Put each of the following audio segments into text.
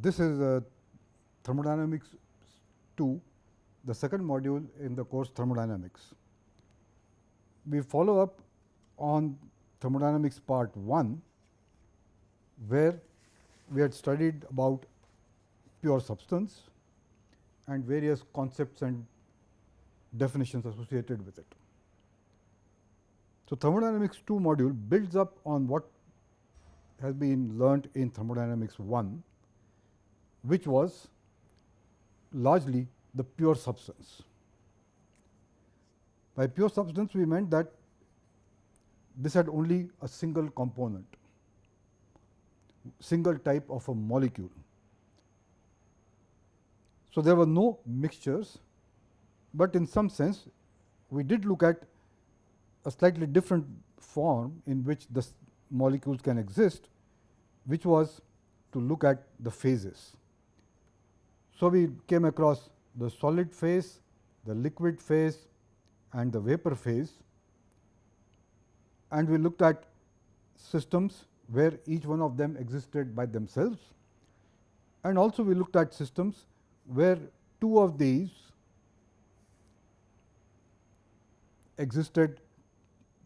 This is thermodynamics 2, the second module in the course thermodynamics. We follow up on thermodynamics part 1, where we had studied about pure substance and various concepts and definitions associated with it. So, thermodynamics 2 module builds up on what has been learnt in thermodynamics 1, which was largely the pure substance. By pure substance, we meant that this had only a single component, single type of a molecule. So, there were no mixtures, but in some sense we did look at a slightly different form in which the molecules can exist, which was to look at the phases. So, we came across the solid phase, the liquid phase and the vapor phase, and we looked at systems where each one of them existed by themselves, and also we looked at systems where two of these existed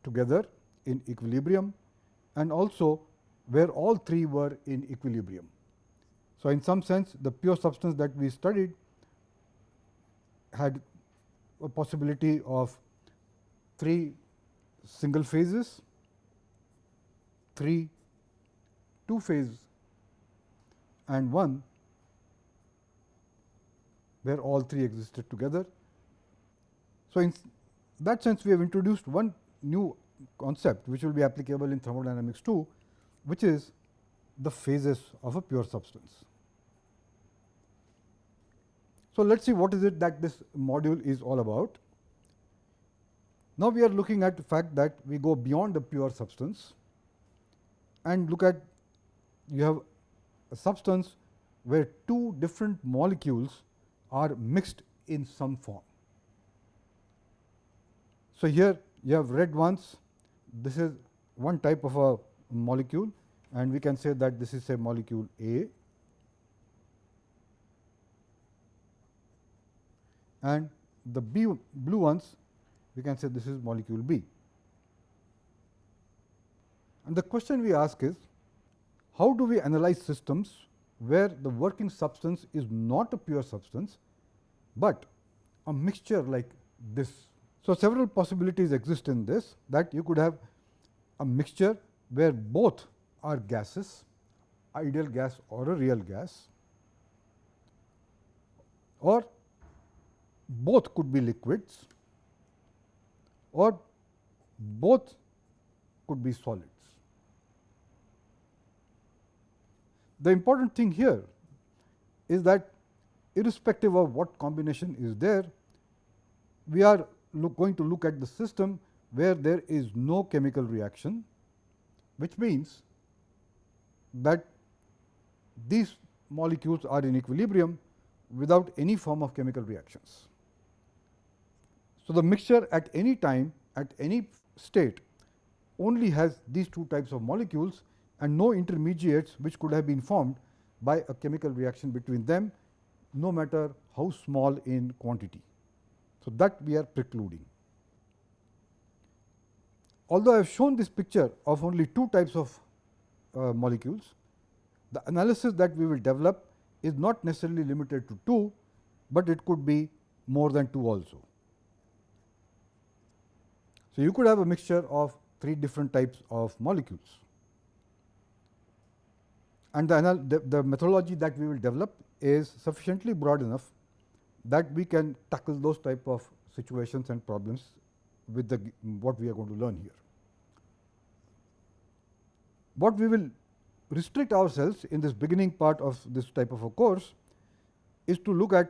together in equilibrium, and also where all three were in equilibrium. So, in some sense the pure substance that we studied had a possibility of 3 single phases, 3 two phase, and 1 where all three existed together. So, in that sense we have introduced one new concept which will be applicable in thermodynamics 2, which is the phases of a pure substance. So, let us see what is it that this module is all about. Now, we are looking at the fact that we go beyond the pure substance and look at, you have a substance where two different molecules are mixed in some form. So, here you have red ones, this is one type of a molecule, and we can say that this is say molecule A, and the blue ones we can say this is molecule B. And the question we ask is, how do we analyze systems where the working substance is not a pure substance, but a mixture like this? So, several possibilities exist in this, that you could have a mixture where both are gases, ideal gas or a real gas, or both could be liquids, or both could be solids. The important thing here is that irrespective of what combination is there, we are going to look at the system where there is no chemical reaction, which means that these molecules are in equilibrium without any form of chemical reactions. So, the mixture at any time, at any state, only has these two types of molecules and no intermediates which could have been formed by a chemical reaction between them, no matter how small in quantity. So, that we are precluding. Although I have shown this picture of only two types of molecules, the analysis that we will develop is not necessarily limited to 2, but it could be more than 2 also. So, you could have a mixture of 3 different types of molecules, and the methodology that we will develop is sufficiently broad enough that we can tackle those type of situations and problems with what we are going to learn here. What we will restrict ourselves in this beginning part of this type of a course is to look at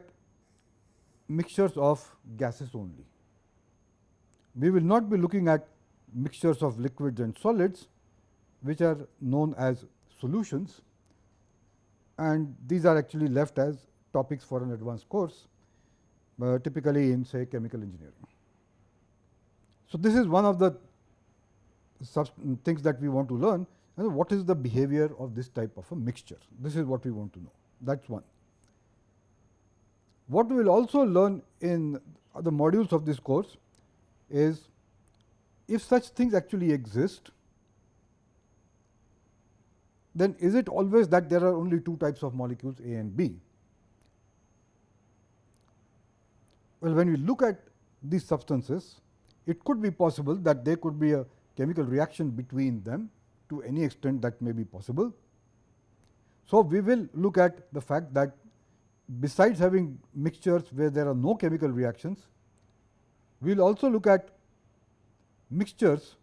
mixtures of gases only. We will not be looking at mixtures of liquids and solids, which are known as solutions, and these are actually left as topics for an advanced course, typically in say chemical engineering. So, this is one of the things that we want to learn, and what is the behavior of this type of a mixture. This is what we want to know. That is one. What we will also learn in the modules of this course is if such things actually exist, then is it always that there are only two types of molecules, A and B? Well, when we look at these substances, it could be possible that there could be a chemical reaction between them to any extent that may be possible. So, we will look at the fact that besides having mixtures where there are no chemical reactions, we will also look at mixtures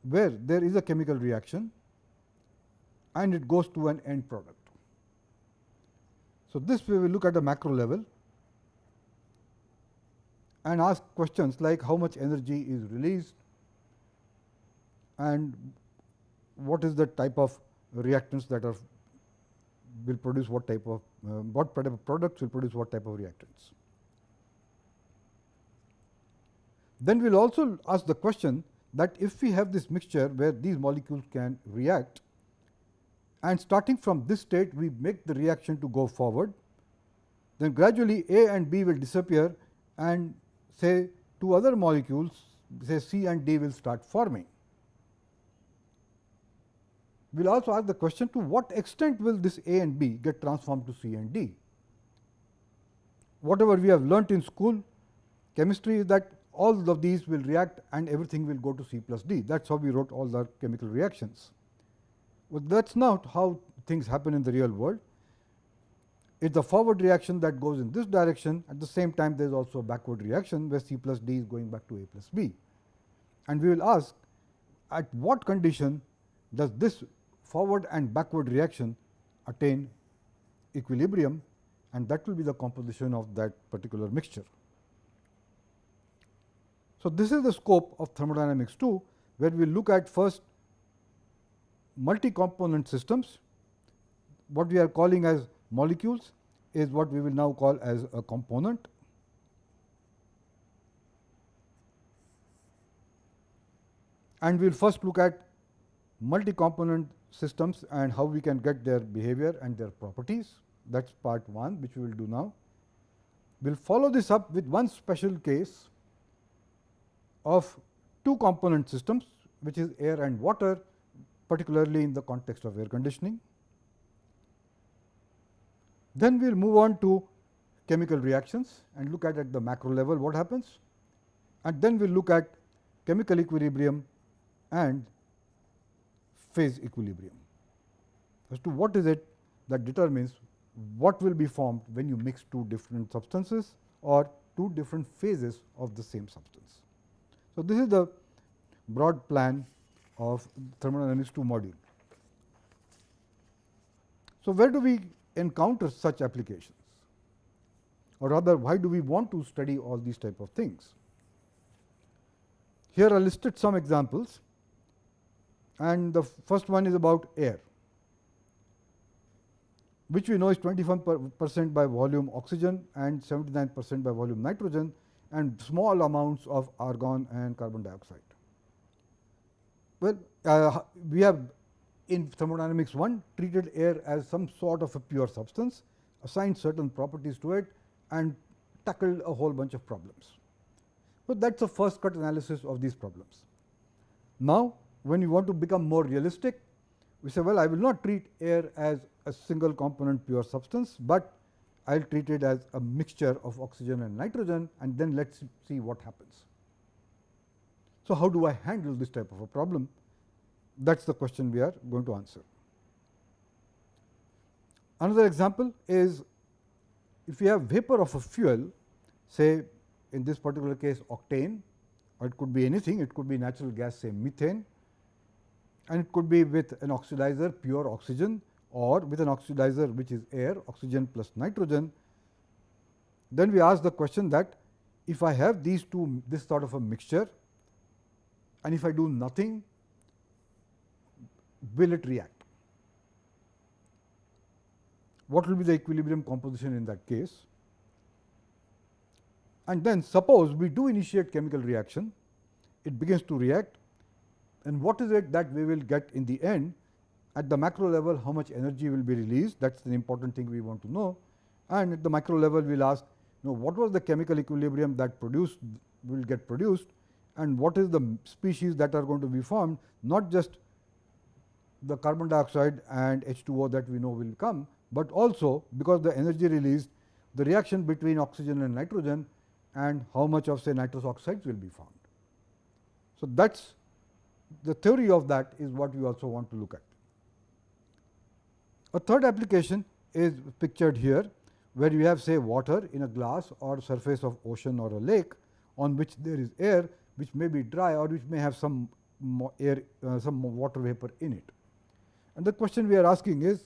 where there is a chemical reaction and it goes to an end product. So, this we will look at a macro level and ask questions like how much energy is released and what is the type of reactants that are will produce what type of products will produce what type of reactants. Then we will also ask the question that if we have this mixture where these molecules can react and starting from this state we make the reaction to go forward, then gradually A and B will disappear and say two other molecules, say C and D, will start forming. We will also ask the question to what extent will this A and B get transformed to C and D. Whatever we have learnt in school chemistry is that all of these will react and everything will go to C plus D. That is how we wrote all the chemical reactions. But that is not how things happen in the real world. It is the forward reaction that goes in this direction. At the same time, there is also a backward reaction where C plus D is going back to A plus B. And we will ask at what condition does this forward and backward reaction attain equilibrium, and that will be the composition of that particular mixture. So, this is the scope of thermodynamics 2, where we will look at first multi-component systems. What we are calling as molecules is what we will now call as a component. And we will first look at multi-component systems and how we can get their behavior and their properties. That is part 1, which we will do now. We will follow this up with one special case of two component systems, which is air and water, particularly in the context of air conditioning. Then we will move on to chemical reactions and look at the macro level what happens, and then we will look at chemical equilibrium and phase equilibrium as to what is it that determines what will be formed when you mix two different substances or two different phases of the same substance. So, this is the broad plan of thermodynamics 2 module. So, where do we encounter such applications, or rather why do we want to study all these type of things? Here are listed some examples, and the first one is about air, which we know is 21% by volume oxygen and 79% by volume nitrogen, and small amounts of argon and carbon dioxide. Well, we have in thermodynamics 1 treated air as some sort of a pure substance, assigned certain properties to it and tackled a whole bunch of problems. But that is a first cut analysis of these problems. Now, when you want to become more realistic, we say, well, I will not treat air as a single component pure substance, but I will treat it as a mixture of oxygen and nitrogen, and then let us see what happens. So, how do I handle this type of a problem? That is the question we are going to answer. Another example is if you have vapor of a fuel, say in this particular case octane, or it could be anything, it could be natural gas, say methane, and it could be with an oxidizer pure oxygen or with an oxidizer which is air, oxygen plus nitrogen. Then we ask the question that if I have these two, this sort of a mixture, and if I do nothing, will it react? What will be the equilibrium composition in that case? And then suppose we do initiate chemical reaction, it begins to react, and what is it that we will get in the end, at the macro level how much energy will be released, that is an important thing we want to know, and at the micro level we will ask, what was the chemical equilibrium that will get produced, and what is the species that are going to be formed, not just the carbon dioxide and H2O that we know will come, but also because the energy released, the reaction between oxygen and nitrogen, and how much of say nitrous oxides will be formed. So, that is the theory of that is what we also want to look at. A third application is pictured here, where you have say water in a glass or surface of ocean or a lake on which there is air which may be dry or which may have some air, some water vapor in it. And the question we are asking is,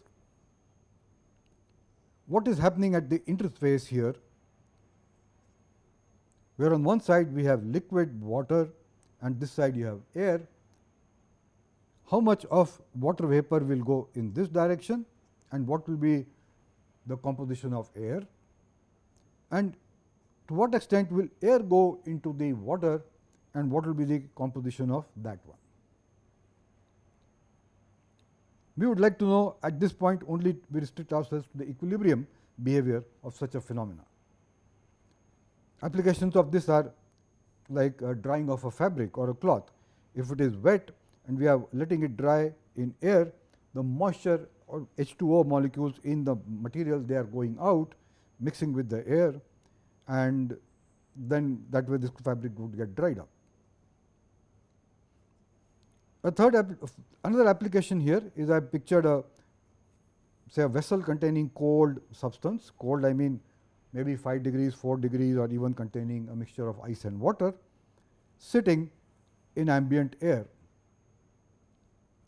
what is happening at the interface here, where on one side we have liquid water and this side you have air. How much of water vapor will go in this direction, and what will be the composition of air, and to what extent will air go into the water, and what will be the composition of that one. We would like to know at this point only we restrict ourselves to the equilibrium behavior of such a phenomena. Applications of this are like drying of a fabric or a cloth. If it is wet and we are letting it dry in air, the moisture or H2O molecules in the material, they are going out mixing with the air, and then that way this fabric would get dried up. Another application here is I pictured a say a vessel containing cold substance. Cold, I mean maybe 5 degrees, 4 degrees, or even containing a mixture of ice and water sitting in ambient air.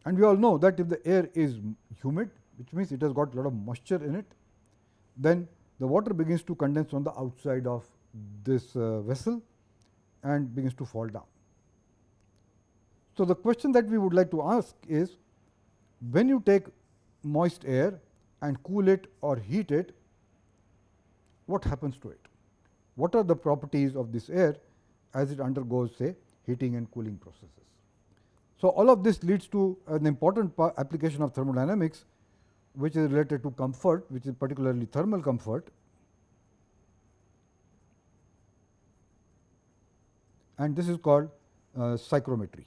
And we all know that if the air is humid, which means it has got a lot of moisture in it, then the water begins to condense on the outside of this vessel and begins to fall down. So, the question that we would like to ask is, when you take moist air and cool it or heat it, what happens to it? What are the properties of this air as it undergoes say heating and cooling processes? So, all of this leads to an important application of thermodynamics, which is related to comfort, which is particularly thermal comfort, and this is called psychrometry.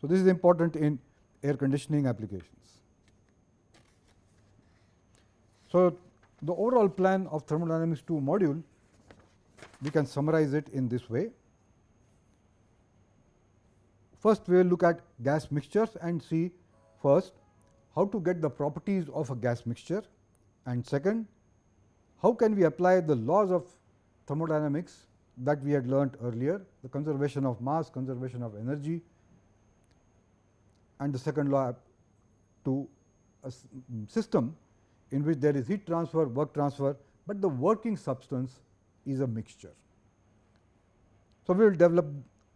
So, this is important in air conditioning applications. So, the overall plan of thermodynamics 2 module, we can summarize it in this way. First, we will look at gas mixtures and see first how to get the properties of a gas mixture, and second, how can we apply the laws of thermodynamics that we had learnt earlier, the conservation of mass, conservation of energy, and the second law to a system in which there is heat transfer, work transfer, but the working substance is a mixture. So, we will develop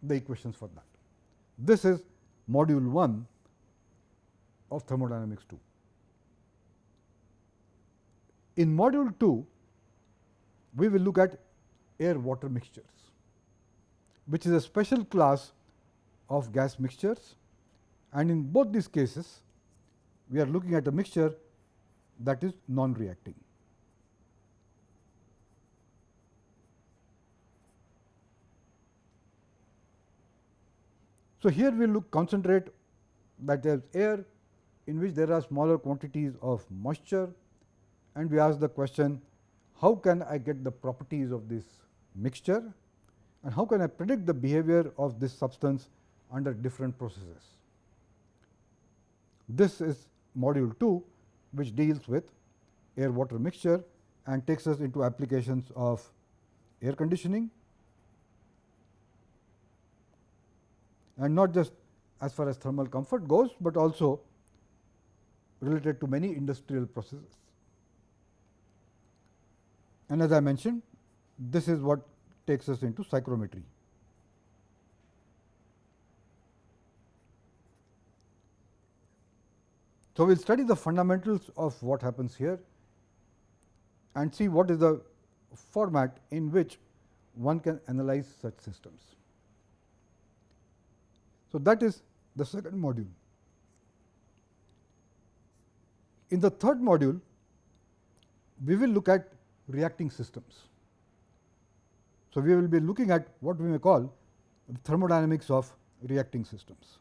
the equations for that. This is module 1 of thermodynamics 2. In module 2, we will look at air water mixtures, which is a special class of gas mixtures, and in both these cases we are looking at a mixture that is non-reacting. So, here we will concentrate that there is air in which there are smaller quantities of moisture, and we ask the question, how can I get the properties of this mixture, and how can I predict the behavior of this substance under different processes. This is module 2, which deals with air water mixture and takes us into applications of air conditioning, and not just as far as thermal comfort goes, but also related to many industrial processes. And as I mentioned, this is what takes us into psychrometry. So, we will study the fundamentals of what happens here and see what is the format in which one can analyze such systems. So, that is the second module. In the third module, we will look at reacting systems. So, we will be looking at what we may call the thermodynamics of reacting systems.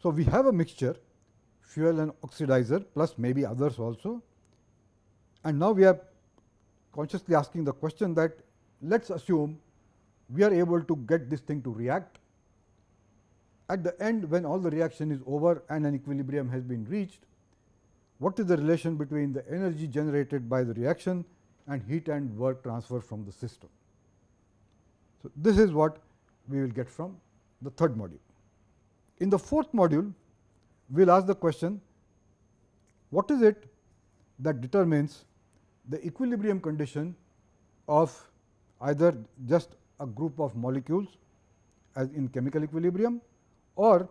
So, we have a mixture, fuel and oxidizer plus maybe others also, and now we are consciously asking the question that let us assume we are able to get this thing to react. At the end, when all the reaction is over and an equilibrium has been reached, what is the relation between the energy generated by the reaction and heat and work transfer from the system? So, this is what we will get from the third module. In the fourth module, we will ask the question, what is it that determines the equilibrium condition of either just a group of molecules as in chemical equilibrium, or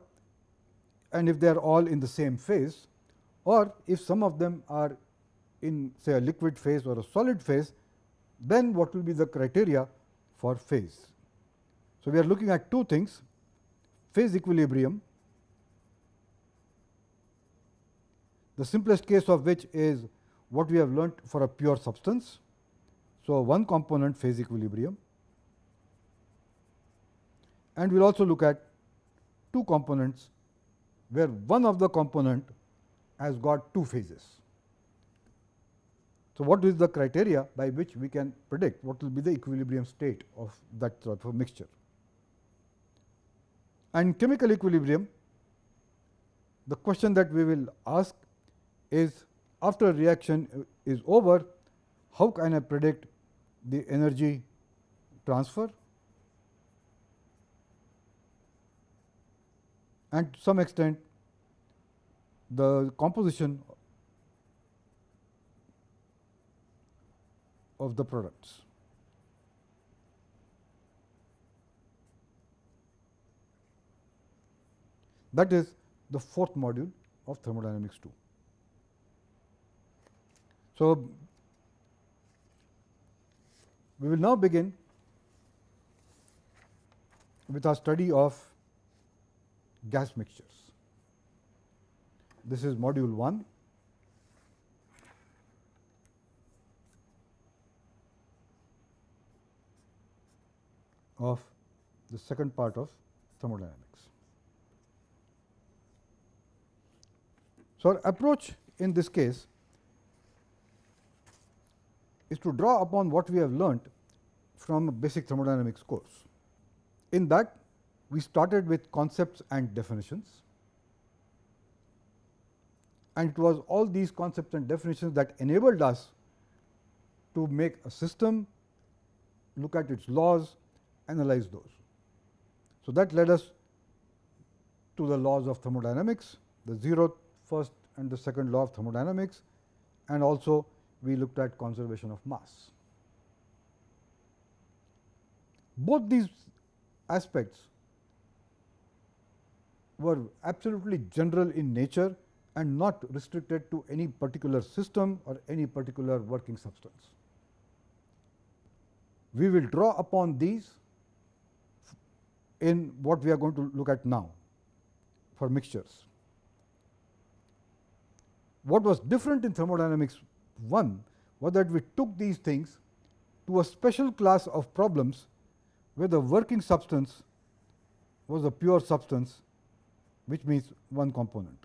and if they are all in the same phase, or if some of them are in say a liquid phase or a solid phase, then what will be the criteria for phase. So, we are looking at two things: phase equilibrium, the simplest case of which is what we have learnt for a pure substance. So, one component phase equilibrium, and we will also look at two components where one of the component has got two phases. So, what is the criteria by which we can predict what will be the equilibrium state of that sort of mixture? And chemical equilibrium, the question that we will ask is, after a reaction is over, how can I predict the energy transfer, and to some extent the composition of the products. That is the fourth module of thermodynamics 2. So, we will now begin with our study of gas mixtures. This is module 1. Of the second part of thermodynamics. So, our approach in this case is to draw upon what we have learnt from a basic thermodynamics course. In that, we started with concepts and definitions, and it was all these concepts and definitions that enabled us to make a system, look at its laws, analyze those. So, that led us to the laws of thermodynamics, the zeroth, first and the second law of thermodynamics, and also we looked at conservation of mass. Both these aspects were absolutely general in nature and not restricted to any particular system or any particular working substance. We will draw upon these in what we are going to look at now for mixtures. What was different in thermodynamics 1 was that we took these things to a special class of problems where the working substance was a pure substance, which means one component.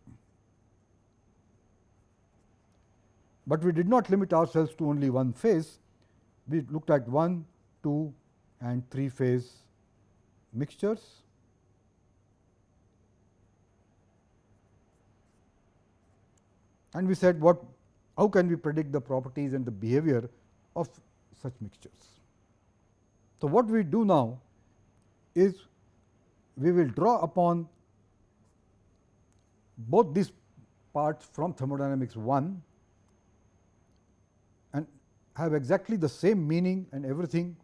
But we did not limit ourselves to only one phase. We looked at 1, 2 and 3 phase mixtures. And we said how can we predict the properties and the behavior of such mixtures. So, what we do now is we will draw upon both these parts from thermodynamics 1 and have exactly the same meaning and everything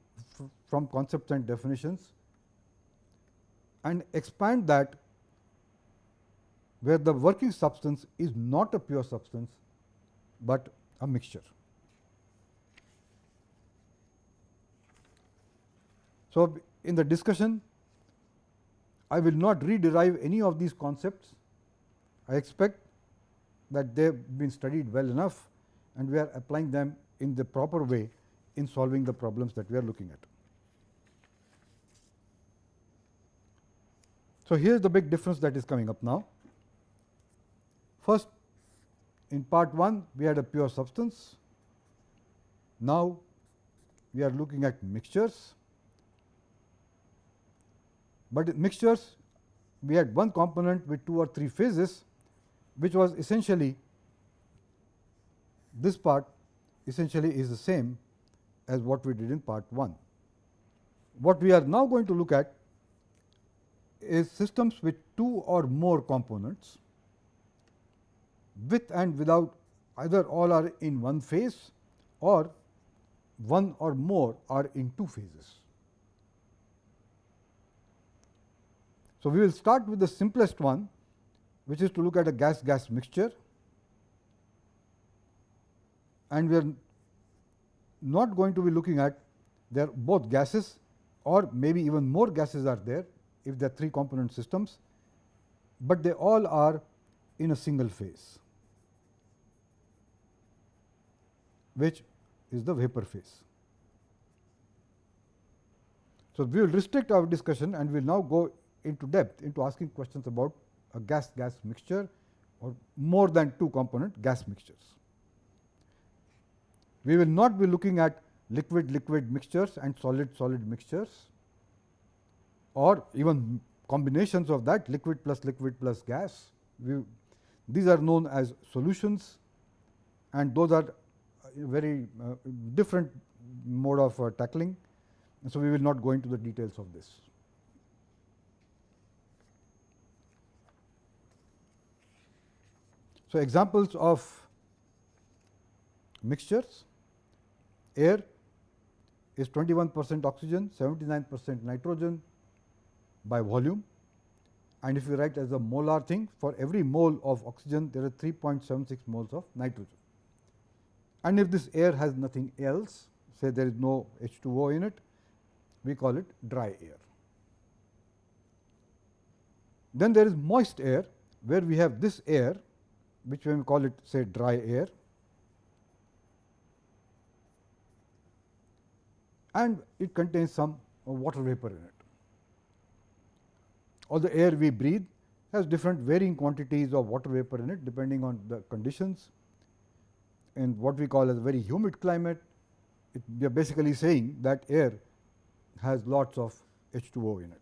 from concepts and definitions, and expand that where the working substance is not a pure substance, but a mixture. So, in the discussion, I will not rederive any of these concepts. I expect that they have been studied well enough and we are applying them in the proper way in solving the problems that we are looking at. So, here is the big difference that is coming up now. First, in part 1 we had a pure substance. Now, we are looking at mixtures, but in mixtures we had one component with 2 or 3 phases, which was essentially this part essentially is the same as what we did in part 1. What we are now going to look at is systems with 2 or more components, with and without either all are in one phase or one or more are in 2 phases. So, we will start with the simplest one, which is to look at a gas-gas mixture, and we are not going to be looking at they are both gases or maybe even more gases are there if they are 3 component systems, but they all are in a single phase, which is the vapor phase. So, we will restrict our discussion and we will now go into depth into asking questions about a gas-gas mixture or more than 2 component gas mixtures. We will not be looking at liquid-liquid mixtures and solid-solid mixtures, or even combinations of that, liquid plus gas. These are known as solutions, and those are very different mode of tackling. And so, we will not go into the details of this. So, examples of mixtures: air is 21% oxygen, 79% nitrogen by volume, and if you write as a molar thing, for every mole of oxygen there are 3.76 moles of nitrogen. And if this air has nothing else, say there is no H2O in it, we call it dry air. Then there is moist air, where we have this air, which we call it say dry air, and it contains some water vapor in it. All the air we breathe has different varying quantities of water vapor in it depending on the conditions. In what we call as a very humid climate, we are basically saying that air has lots of H2O in it.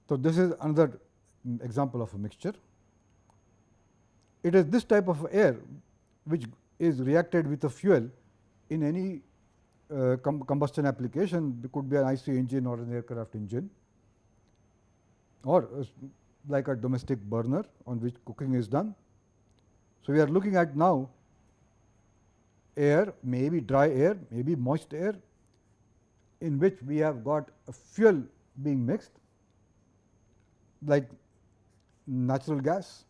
So, this is another example of a mixture. It is this type of air which is reacted with a fuel in any combustion application. It could be an IC engine or an aircraft engine, or like a domestic burner on which cooking is done. So, we are looking at now air, maybe dry air, maybe moist air, in which we have got a fuel being mixed like natural gas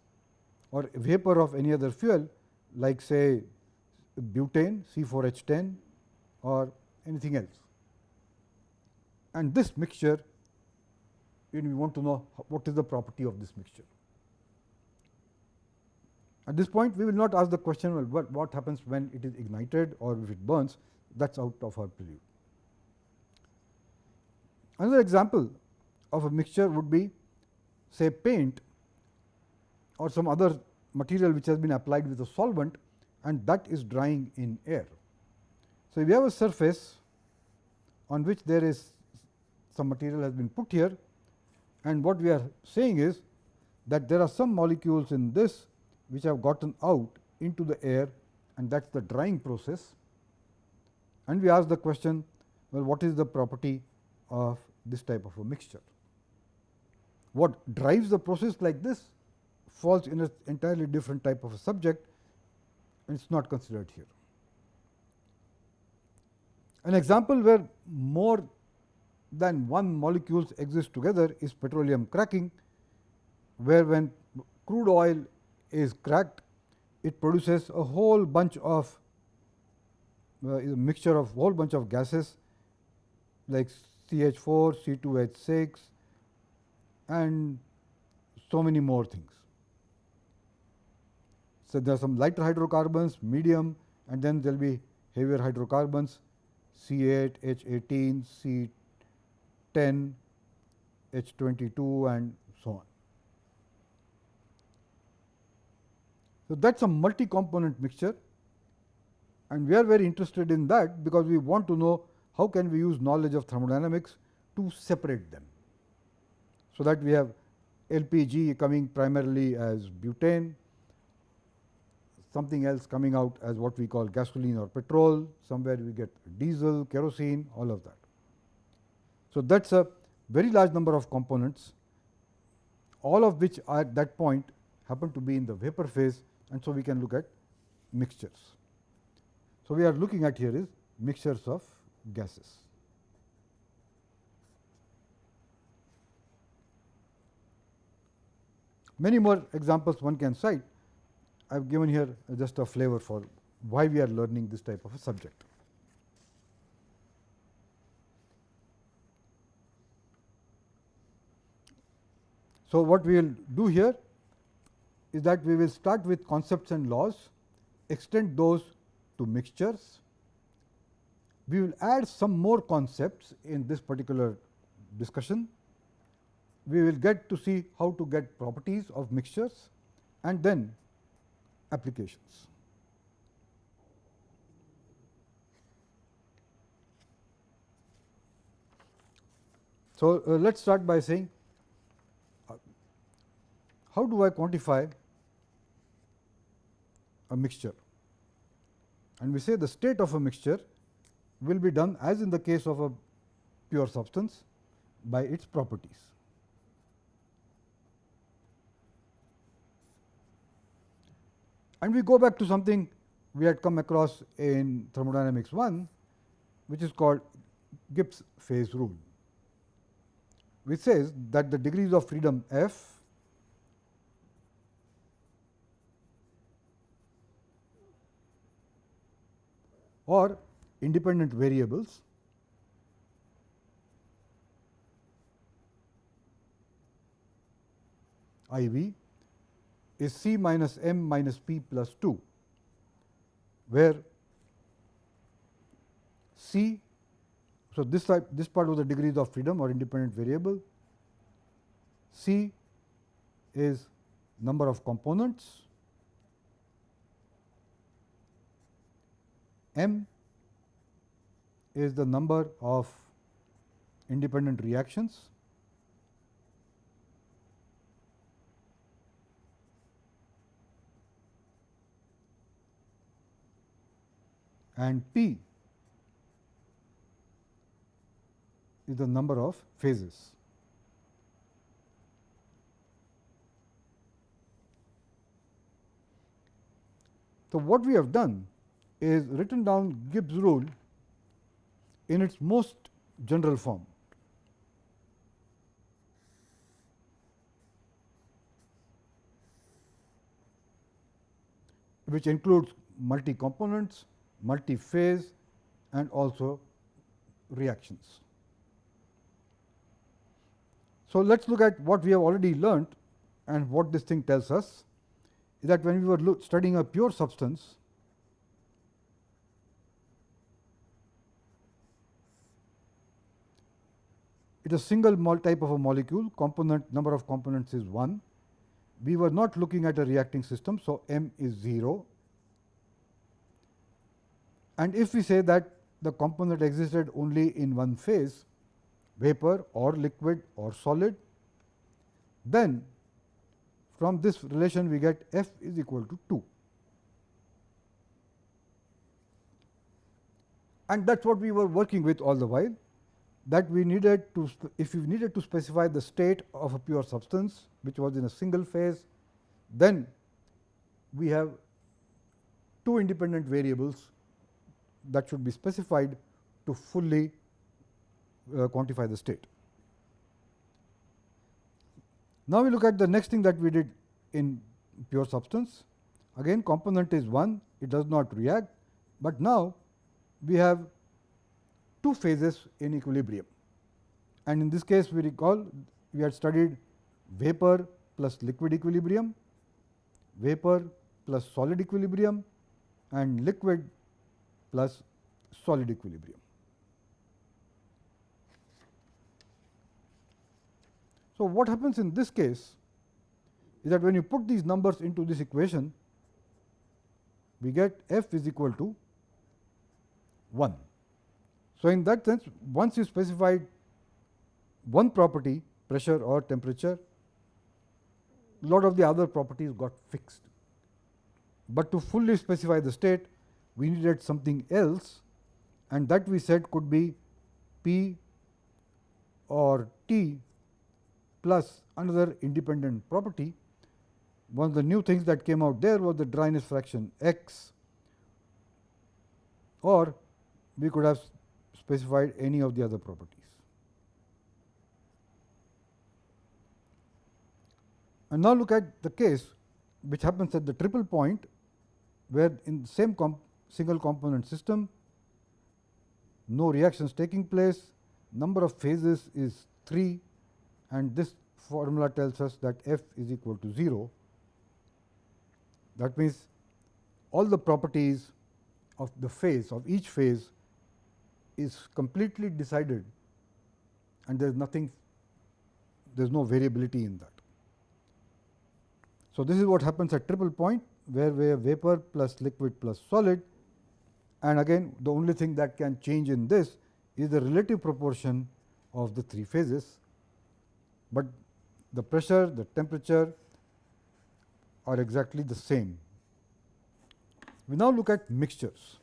or vapor of any other fuel like say butane, C4H10 or anything else. And this mixture, we want to know what is the property of this mixture. At this point, we will not ask the question, well, what happens when it is ignited or if it burns. That is out of our purview. Another example of a mixture would be say paint or some other material which has been applied with a solvent, and that is drying in air. So, if we have a surface on which there is some material has been put here, and what we are saying is that there are some molecules in this which have gotten out into the air, and that is the drying process. And we ask the question, well, what is the property of this type of a mixture? What drives the process like this falls in an entirely different type of a subject, and it is not considered here. An example where more than one molecules exist together is petroleum cracking, where when crude oil is cracked, it produces a whole bunch of a mixture of whole bunch of gases like CH4, C2H6 and so many more things. So, there are some lighter hydrocarbons, medium, and then there will be heavier hydrocarbons C8, H18, C10, H22 and so on. So, that is a multi-component mixture, and we are very interested in that because we want to know how can we use knowledge of thermodynamics to separate them. So, that we have LPG coming primarily as butane, something else coming out as what we call gasoline or petrol, somewhere we get diesel, kerosene, all of that. So, that is a very large number of components, all of which are at that point happen to be in the vapor phase, and so we can look at mixtures. So, we are looking at here is mixtures of gases. Many more examples one can cite. I have given here just a flavor for why we are learning this type of a subject. So, what we will do here is that we will start with concepts and laws, extend those to mixtures. We will add some more concepts in this particular discussion. We will get to see how to get properties of mixtures and then applications. So, let us start by saying how do I quantify a mixture, and we say the state of a mixture will be done as in the case of a pure substance by its properties. And we go back to something we had come across in thermodynamics 1, which is called Gibbs phase rule, which says that the degrees of freedom F or independent variables IV is C minus m minus p plus 2, where C, so this part was the degrees of freedom or independent variable, C is number of components, m is the number of independent reactions, and P is the number of phases. So, what we have done is written down Gibbs rule in its most general form. Which includes multi-components, multi-phase and also reactions. So, let us look at what we have already learnt, and what this thing tells us is that when we were studying a pure substance, it is a single type of a molecule, component number of components is 1. We were not looking at a reacting system, so m is 0. And if we say that the component existed only in one phase, vapor or liquid or solid, then from this relation we get F is equal to 2. And that is what we were working with all the while, that we needed to, if we needed to specify the state of a pure substance which was in a single phase, then we have two independent variables that should be specified to fully quantify the state. Now we look at the next thing that we did in pure substance. Again, component is 1, it does not react, but now we have two phases in equilibrium. And in this case, we recall we had studied vapor plus liquid equilibrium, vapor plus solid equilibrium, and liquid plus solid equilibrium. So, what happens in this case is that when you put these numbers into this equation, we get F is equal to 1. So, in that sense, once you specified one property, pressure or temperature, a lot of the other properties got fixed. But to fully specify the state, we needed something else, and that we said could be P or T plus another independent property. One of the new things that came out there was the dryness fraction X, or we could have specified any of the other properties. And now look at the case which happens at the triple point, where in the same single component system, no reactions taking place, number of phases is 3, and this formula tells us that F is equal to 0. That means all the properties of the phase, of each phase, is completely decided, and there is nothing, there is no variability in that. So, this is what happens at triple point, where we have vapor plus liquid plus solid, and again the only thing that can change in this is the relative proportion of the three phases, but the pressure, the temperature are exactly the same. We now look at mixtures.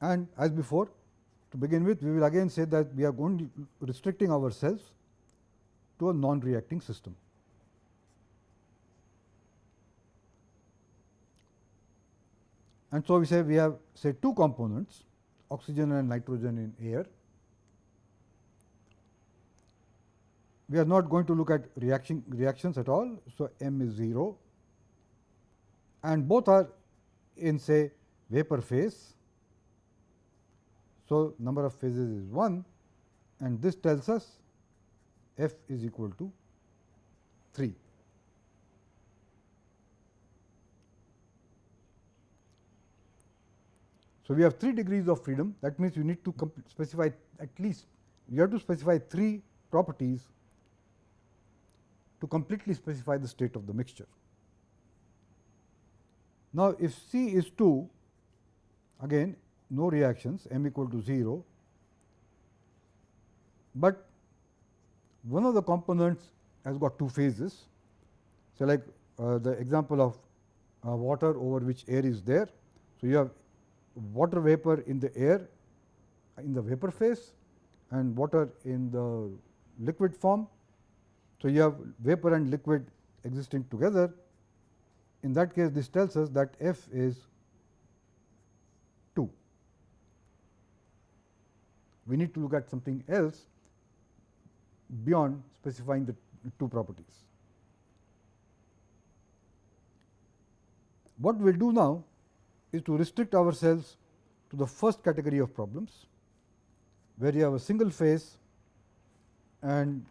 And as before, to begin with, we will again say that we are going to restricting ourselves to a non-reacting system. And so, we say we have say two components, oxygen and nitrogen in air. We are not going to look at reactions at all. So, M is 0, and both are in say vapor phase. So, number of phases is 1, and this tells us F is equal to 3. So, we have 3 degrees of freedom. That means you need to specify at least, you have to specify 3 properties to completely specify the state of the mixture. Now, if C is 2, again no reactions, M equal to 0, but one of the components has got 2 phases. So, like the example of water over which air is there. So, you have water vapor in the air in the vapor phase and water in the liquid form. So, you have vapor and liquid existing together. In that case, this tells us that F is 2. We need to look at something else beyond specifying the 2 properties. What we will do now is to restrict ourselves to the first category of problems, where you have a single phase and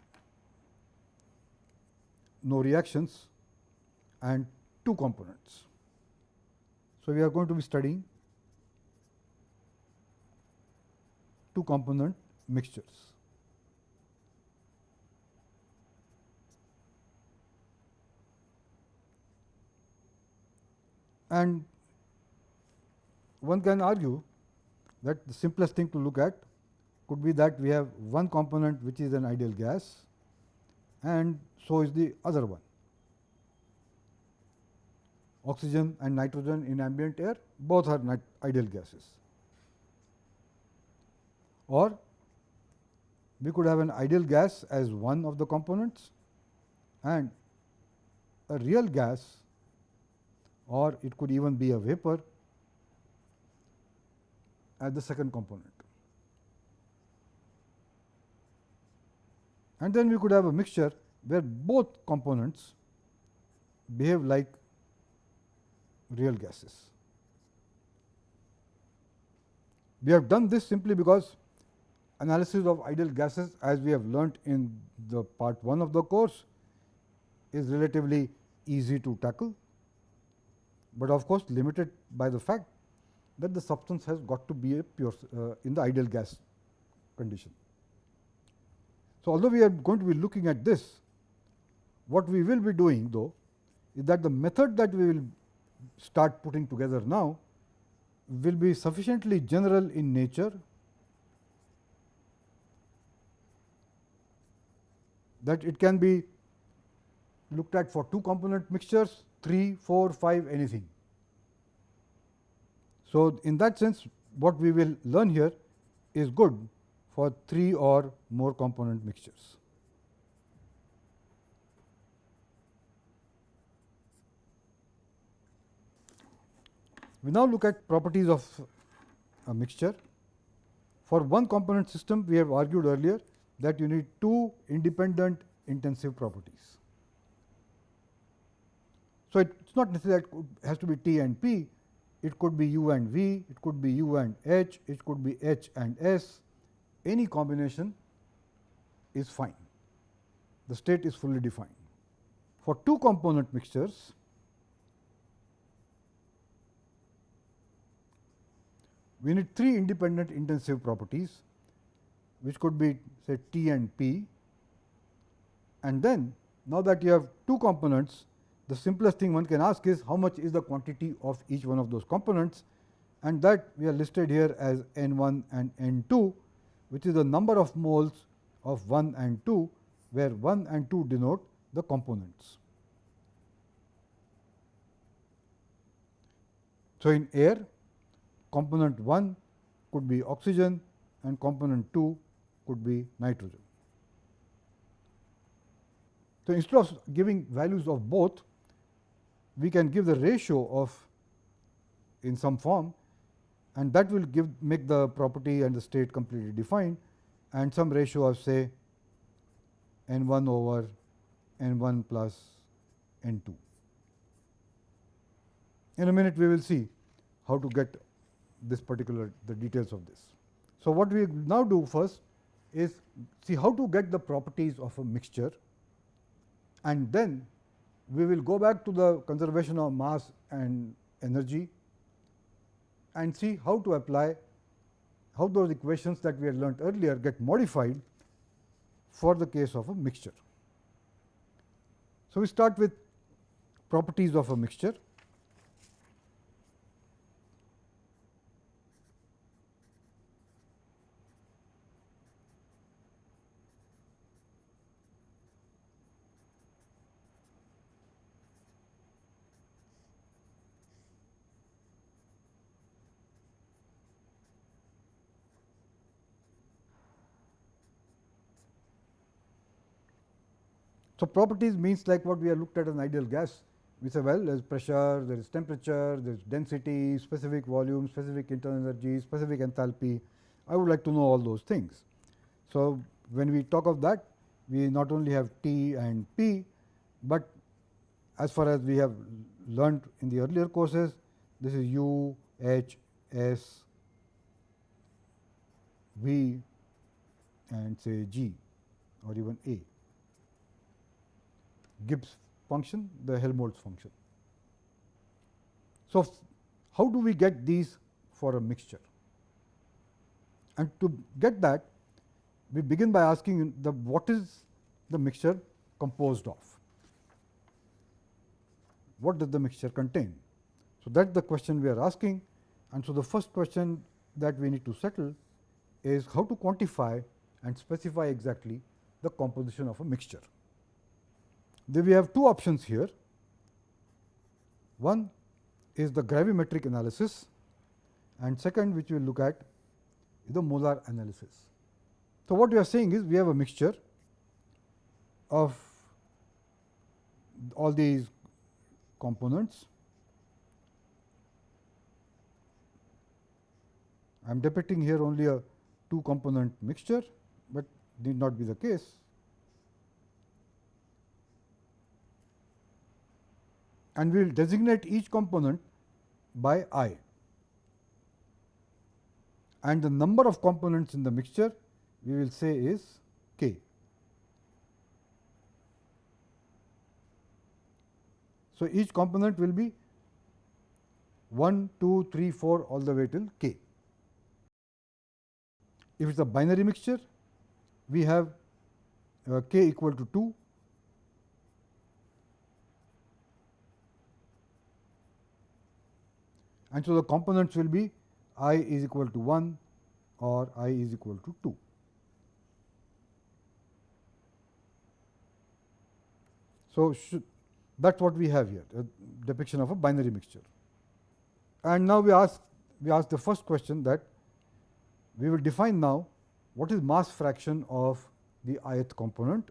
no reactions and 2 components. So, we are going to be studying 2 component mixtures. And one can argue that the simplest thing to look at could be that we have one component which is an ideal gas, and so is the other one. Oxygen and nitrogen in ambient air, both are ideal gases. Or we could have an ideal gas as one of the components and a real gas, or it could even be a vapor as the second component. And then we could have a mixture where both components behave like real gases. We have done this simply because analysis of ideal gases, as we have learnt in the part 1 of the course, is relatively easy to tackle, but of course limited by the fact that the substance has got to be a pure in the ideal gas condition. So, although we are going to be looking at this, what we will be doing though is that the method that we will start putting together now will be sufficiently general in nature that it can be looked at for 2 component mixtures, 3, 4, 5, anything. So, in that sense, what we will learn here is good for 3 or more component mixtures. We now look at properties of a mixture. For one component system, we have argued earlier that you need 2 independent intensive properties. So, it is not necessary that it has to be T and P, it could be U and V, it could be U and H, it could be H and S, any combination is fine. The state is fully defined. For 2 component mixtures, we need 3 independent intensive properties, which could be say T and P, and then now that you have 2 components, the simplest thing one can ask is how much is the quantity of each one of those components, and that we are listed here as N1 and N2, which is the number of moles of 1 and 2, where 1 and 2 denote the components. So, in air, component 1 could be oxygen and component 2 could be nitrogen. So, instead of giving values of both, we can give the ratio of in some form, and that will make the property and the state completely defined, and some ratio of say N1 over N1 plus N2. In a minute we will see how to get this particular the details of this. So, what we now do first is see how to get the properties of a mixture, and then we will go back to the conservation of mass and energy and see how to apply how those equations that we had learnt earlier get modified for the case of a mixture. So, we start with properties of a mixture. So, properties means like what we have looked at an ideal gas. We say, well, there is pressure, there is temperature, there is density, specific volume, specific internal energy, specific enthalpy. I would like to know all those things. So, when we talk of that, we not only have T and P, but as far as we have learnt in the earlier courses, this is U, H, S, V and say G or even A. Gibbs function, the Helmholtz function. So, how do we get these for a mixture? And to get that, we begin by asking what is the mixture composed of? What does the mixture contain? So, that is the question we are asking, and so the first question that we need to settle is how to quantify and specify exactly the composition of a mixture. Then we have 2 options here. One is the gravimetric analysis, and second, which we will look at, is the molar analysis. So, what we are saying is we have a mixture of all these components. I am depicting here only a 2 component mixture, but need not be the case. And we will designate each component by I, and the number of components in the mixture we will say is k. So, each component will be 1, 2, 3, 4 all the way till k. If it is a binary mixture, we have k equal to 2, and so the components will be I is equal to 1 or I is equal to 2. So, that is what we have here, a depiction of a binary mixture. And now we ask the first question, that we will define now what is mass fraction of the ith component.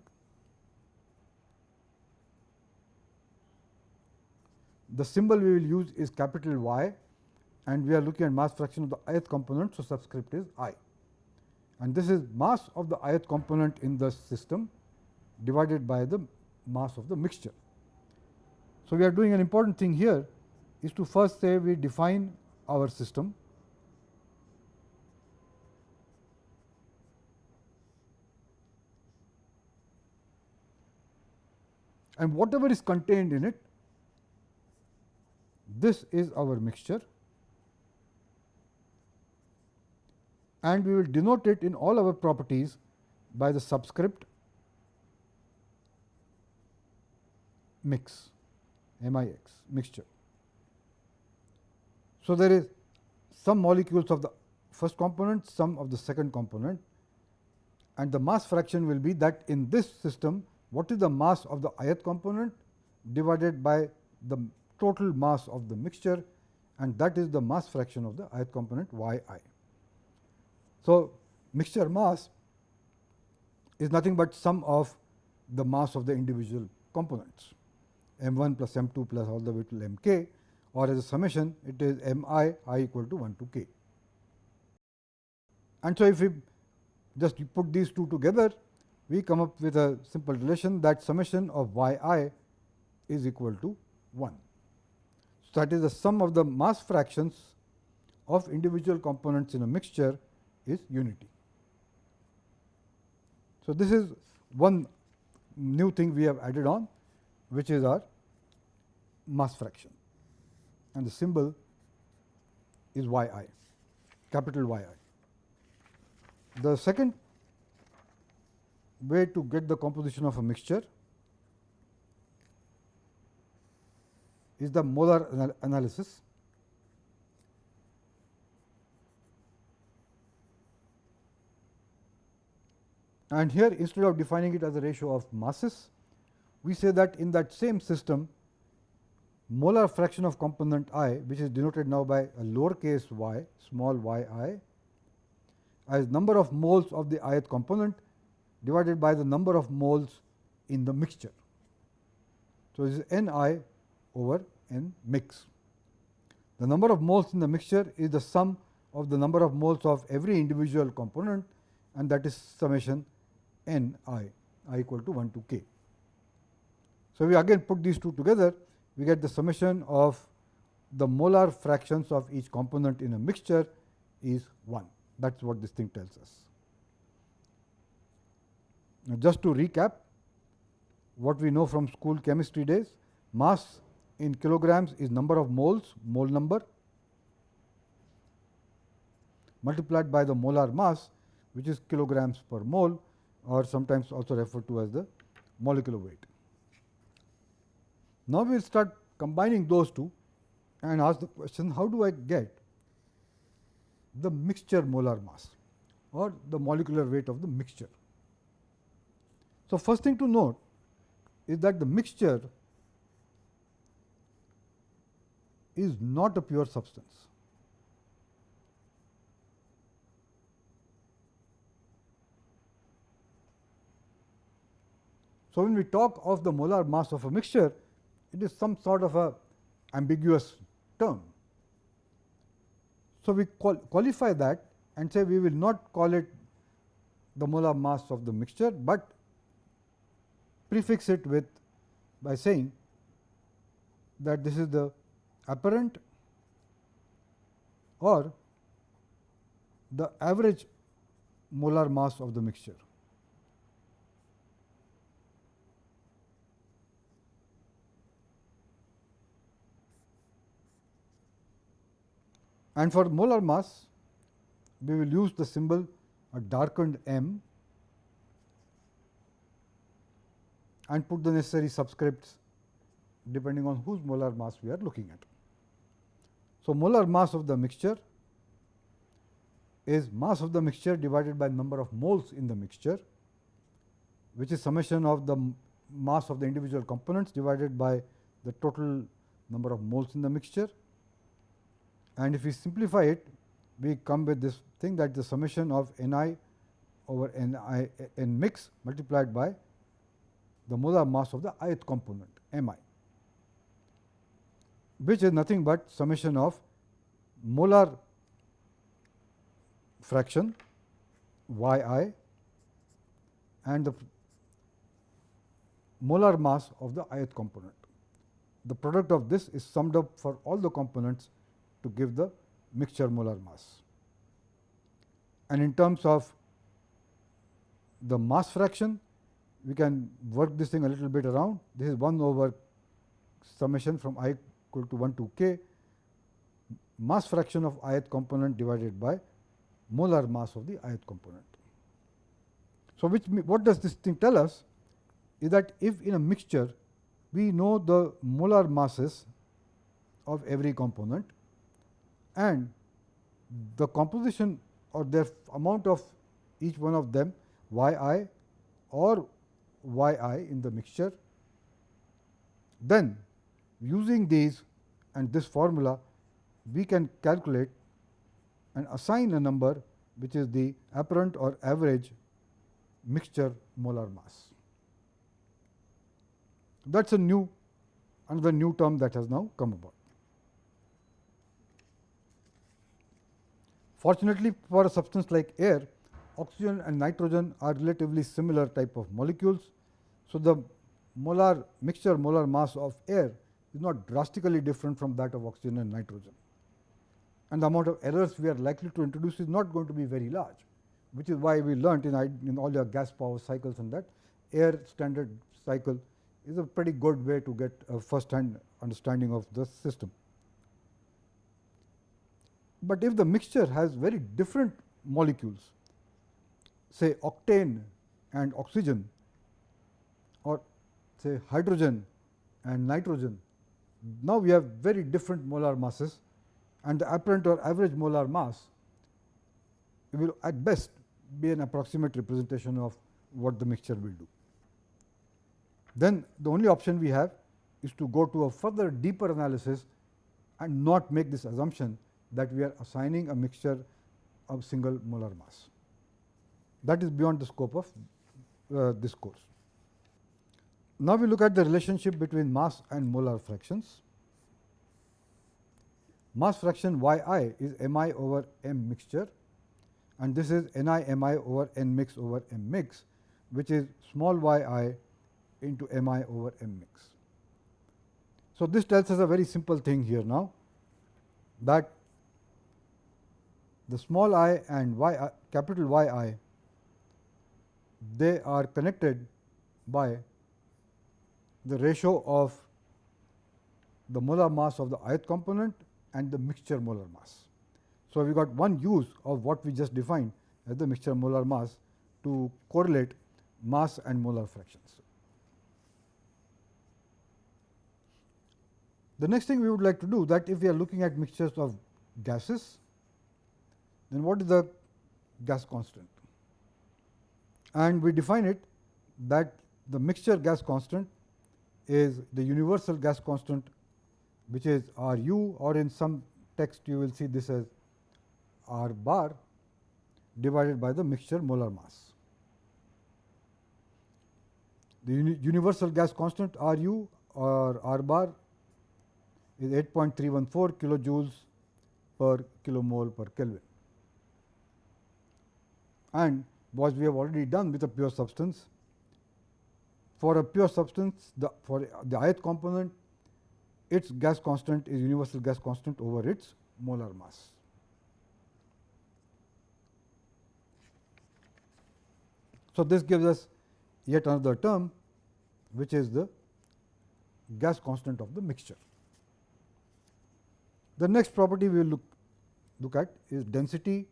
The symbol we will use is capital Y, and we are looking at mass fraction of the ith component. So, subscript is I, and this is mass of the ith component in the system divided by the mass of the mixture. So, we are doing an important thing here is to first say we define our system, and whatever is contained in it, this is our mixture, and we will denote it in all our properties by the subscript mix, mix, mixture. So, there is some molecules of the first component, some of the second component, and the mass fraction will be that in this system what is the mass of the ith component divided by the total mass of the mixture, and that is the mass fraction of the ith component y I. So, mixture mass is nothing but sum of the mass of the individual components, m 1 plus m 2 plus all the way till m k, or as a summation it is m I equal to 1 to k. And so, if we just put these two together, we come up with a simple relation that summation of y I is equal to 1. So, that is the sum of the mass fractions of individual components in a mixture is unity. So, this is one new thing we have added on, which is our mass fraction, and the symbol is y I, capital Y I. The second way to get the composition of a mixture is the molar analysis. And here, instead of defining it as a ratio of masses, we say that in that same system, molar fraction of component I, which is denoted now by a lowercase y, small y I, as number of moles of the ith component divided by the number of moles in the mixture. So, this is n I over n mix. The number of moles in the mixture is the sum of the number of moles of every individual component, and that is summation n I equal to 1 to k. So, we again put these two together, we get the summation of the molar fractions of each component in a mixture is 1. That is what this thing tells us. Now, just to recap what we know from school chemistry days, mass in kilograms is number of moles, mole number, multiplied by the molar mass, which is kilograms per mole, or sometimes also referred to as the molecular weight. Now, we will start combining those two and ask the question, how do I get the mixture molar mass or the molecular weight of the mixture? So, first thing to note is that the mixture is not a pure substance. So, when we talk of the molar mass of a mixture, it is some sort of a ambiguous term. So, we qualify that and say we will not call it the molar mass of the mixture, but prefix it with by saying that this is the apparent or the average molar mass of the mixture. And for molar mass, we will use the symbol a darkened M and put the necessary subscripts depending on whose molar mass we are looking at. So, molar mass of the mixture is mass of the mixture divided by number of moles in the mixture, which is summation of the mass of the individual components divided by the total number of moles in the mixture. And if we simplify it, we come with this thing that the summation of Ni over N mix multiplied by the molar mass of the ith component Mi, which is nothing but summation of molar fraction Y and the molar mass of the ith component. The product of this is summed up for all the components to give the mixture molar mass. And in terms of the mass fraction, we can work this thing a little bit around. This is 1 over summation from I equal to 1 to k mass fraction of ith component divided by molar mass of the ith component. So, what does this thing tell us is that if in a mixture we know the molar masses of every component and the composition or their amount of each one of them Y or Y in the mixture, then using these and this formula we can calculate and assign a number which is the apparent or average mixture molar mass. That is another new term that has now come about. Fortunately for a substance like air, oxygen and nitrogen are relatively similar type of molecules. So, the molar mixture molar mass of air is not drastically different from that of oxygen and nitrogen, and the amount of errors we are likely to introduce is not going to be very large, which is why we learnt in all your gas power cycles and that air standard cycle is a pretty good way to get a first hand understanding of the system. But if the mixture has very different molecules, say octane and oxygen, or say hydrogen and nitrogen, now we have very different molar masses, and the apparent or average molar mass will at best be an approximate representation of what the mixture will do. Then the only option we have is to go to a further deeper analysis and not make this assumption that we are assigning a mixture of single molar mass. That is beyond the scope of this course. Now, we look at the relationship between mass and molar fractions. Mass fraction Y is Mi over M mixture, and this is Ni Mi over N mix over M mix, which is small y into Mi over M mix. So, this tells us a very simple thing here now, that the small I and capital Y they are connected by the ratio of the molar mass of the ith component and the mixture molar mass. So, we got one use of what we just defined as the mixture molar mass to correlate mass and molar fractions. The next thing we would like to do, that if we are looking at mixtures of gases, then what is the gas constant? And we define it that the mixture gas constant is the universal gas constant, which is Ru, or in some text you will see this as R bar divided by the mixture molar mass. The universal gas constant Ru or R bar is 8.314 kilojoules per kilomole per Kelvin. And what we have already done with a pure substance, for a pure substance, for the ith component, its gas constant is universal gas constant over its molar mass. So, this gives us yet another term, which is the gas constant of the mixture. The next property we will look at is density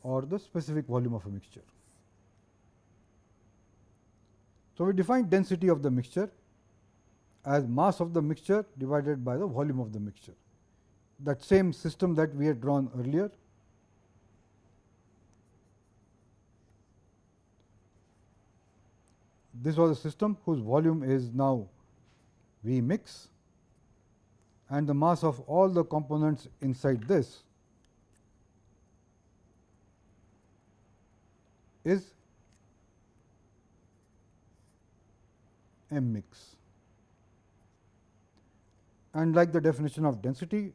or the specific volume of a mixture. So, we define density of the mixture as mass of the mixture divided by the volume of the mixture. That same system that we had drawn earlier. This was a system whose volume is now V mix, and the mass of all the components inside this is M mix. And like the definition of density,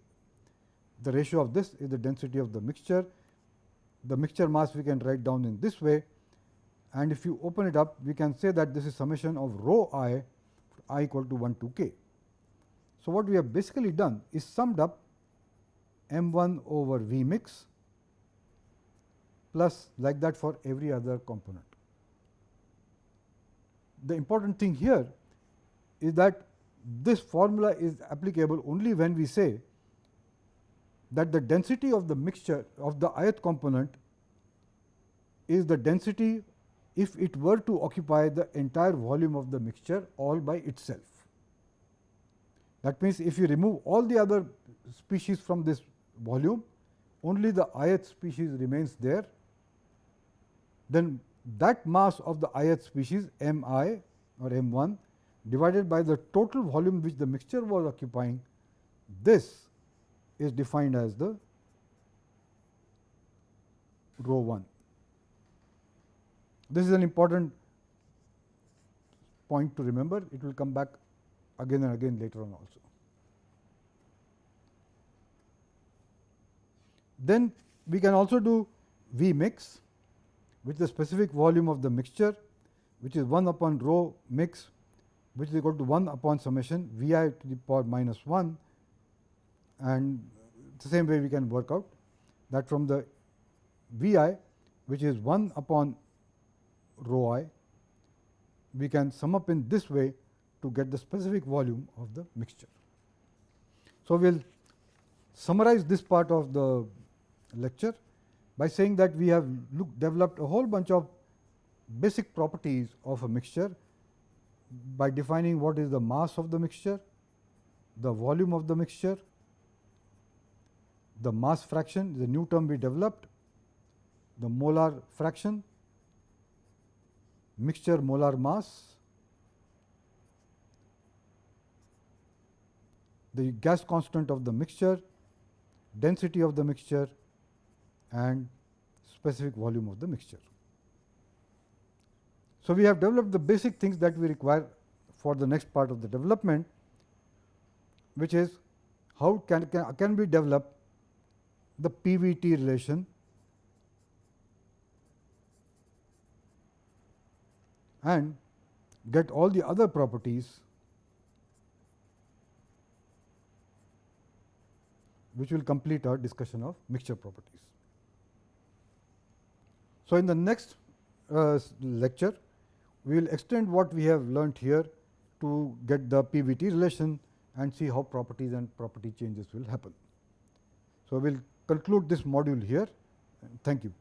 the ratio of this is the density of the mixture. The mixture mass we can write down in this way, and if you open it up, we can say that this is summation of rho I equal to 1 to k. So, what we have basically done is summed up M1 over V mix plus like that for every other component. The important thing here is that this formula is applicable only when we say that the density of the mixture of the ith component is the density if it were to occupy the entire volume of the mixture all by itself. That means, if you remove all the other species from this volume, only the ith species remains there, then that mass of the ith species M I or M 1 divided by the total volume which the mixture was occupying, this is defined as the rho 1. This is an important point to remember. It will come back again and again later on also. Then we can also do V mix, which is the specific volume of the mixture, which is 1 upon rho mix, which is equal to 1 upon summation V I to the power minus 1, and the same way we can work out that from the V I, which is 1 upon rho I, we can sum up in this way to get the specific volume of the mixture. So, we will summarize this part of the lecture by saying that we have developed a whole bunch of basic properties of a mixture by defining what is the mass of the mixture, the volume of the mixture, the mass fraction, the new term we developed, the molar fraction, mixture molar mass, the gas constant of the mixture, density of the mixture, and specific volume of the mixture. So, we have developed the basic things that we require for the next part of the development, which is how can we develop the PVT relation and get all the other properties which will complete our discussion of mixture properties. So, in the next lecture, we will extend what we have learnt here to get the PVT relation and see how properties and property changes will happen. So, we will conclude this module here. Thank you.